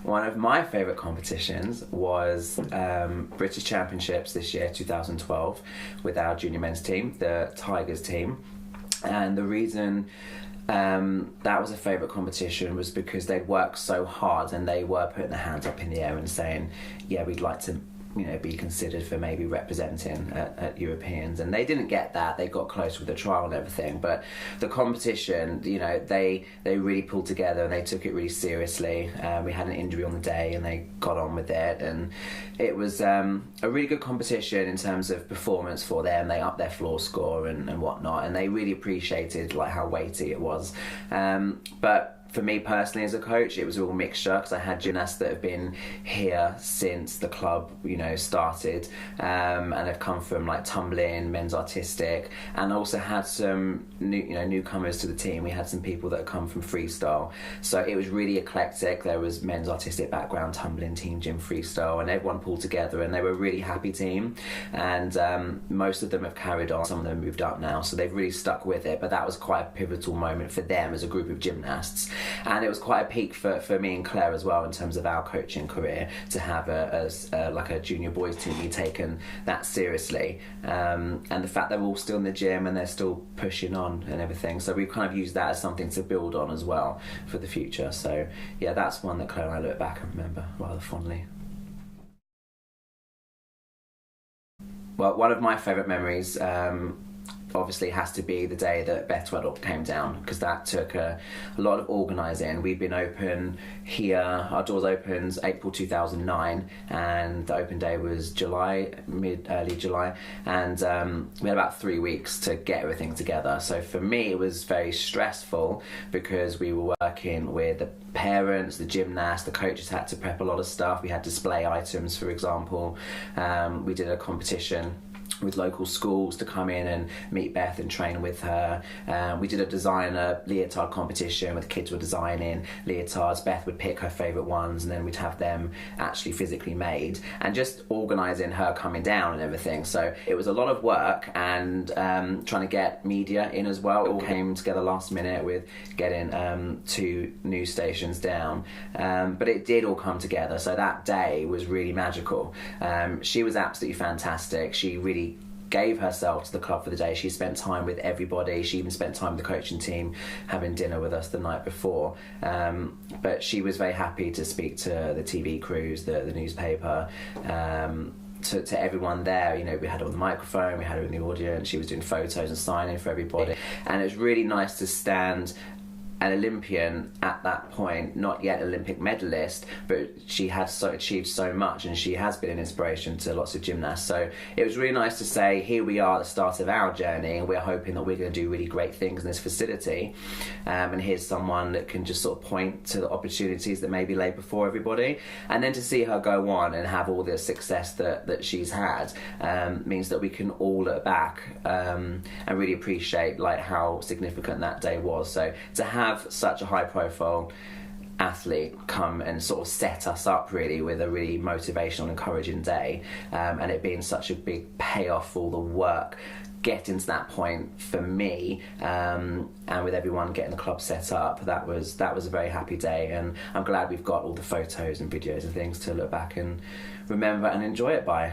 One of my favourite competitions was British Championships this year, 2012, with our junior men's team, the Tigers team. And the reason that was a favourite competition was because they'd worked so hard and they were putting their hands up in the air and saying, yeah, we'd like to be considered for maybe representing at Europeans, and they didn't get that. They got close with the trial and everything, but the competition, they really pulled together and they took it really seriously. We had an injury on the day and they got on with it, and it was a really good competition in terms of performance for them. They upped their floor score and whatnot, and they really appreciated like how weighty it was. But for me personally as a coach, it was all mixture, because I had gymnasts that have been here since the club, started, and have come from like tumbling, men's artistic, and also had some newcomers to the team. We had some people that had come from freestyle, so it was really eclectic. There was men's artistic background, tumbling, team gym, freestyle, and everyone pulled together, and they were a really happy team. And most of them have carried on. Some of them have moved up now, so they've really stuck with it. But that was quite a pivotal moment for them as a group of gymnasts. And it was quite a peak for me and Claire as well in terms of our coaching career, to have a junior boys team be taken that seriously, and the fact they're all still in the gym and they're still pushing on and everything. So we've kind of used that as something to build on as well for the future. So yeah, that's one that Claire and I look back and remember rather fondly. Well, one of my favourite memories obviously has to be the day that Beth Tweddle came down, because that took a lot of organising. We've been open here, our doors opened April 2009, and the open day was early July, and we had about 3 weeks to get everything together. So for me it was very stressful, because we were working with the parents, the gymnasts, the coaches had to prep a lot of stuff. We had display items, for example. We did a competition with local schools to come in and meet Beth and train with her. We did a designer leotard competition where the kids were designing leotards. Beth would pick her favourite ones, and then we'd have them actually physically made, and just organising her coming down and everything. So it was a lot of work, and trying to get media in as well. It all came together last minute with getting 2 news stations down, but it did all come together. So that day was really magical. She was absolutely fantastic. She really gave herself to the club for the day. She spent time with everybody. She even spent time with the coaching team, having dinner with us the night before. But she was very happy to speak to the TV crews, the newspaper, to everyone there. We had her on the microphone, we had her in the audience, she was doing photos and signing for everybody. And it was really nice to stand an Olympian at that point, not yet Olympic medalist, but she had achieved so much, and she has been an inspiration to lots of gymnasts. So it was really nice to say, here we are at the start of our journey, and we're hoping that we're going to do really great things in this facility, and here's someone that can just sort of point to the opportunities that maybe lay before everybody. And then to see her go on and have all the success that she's had means that we can all look back and really appreciate like how significant that day was. So to have such a high profile athlete come and sort of set us up really with a really motivational and encouraging day, and it being such a big payoff for all the work getting to that point for me, and with everyone getting the club set up, that was a very happy day. And I'm glad we've got all the photos and videos and things to look back and remember and enjoy it by.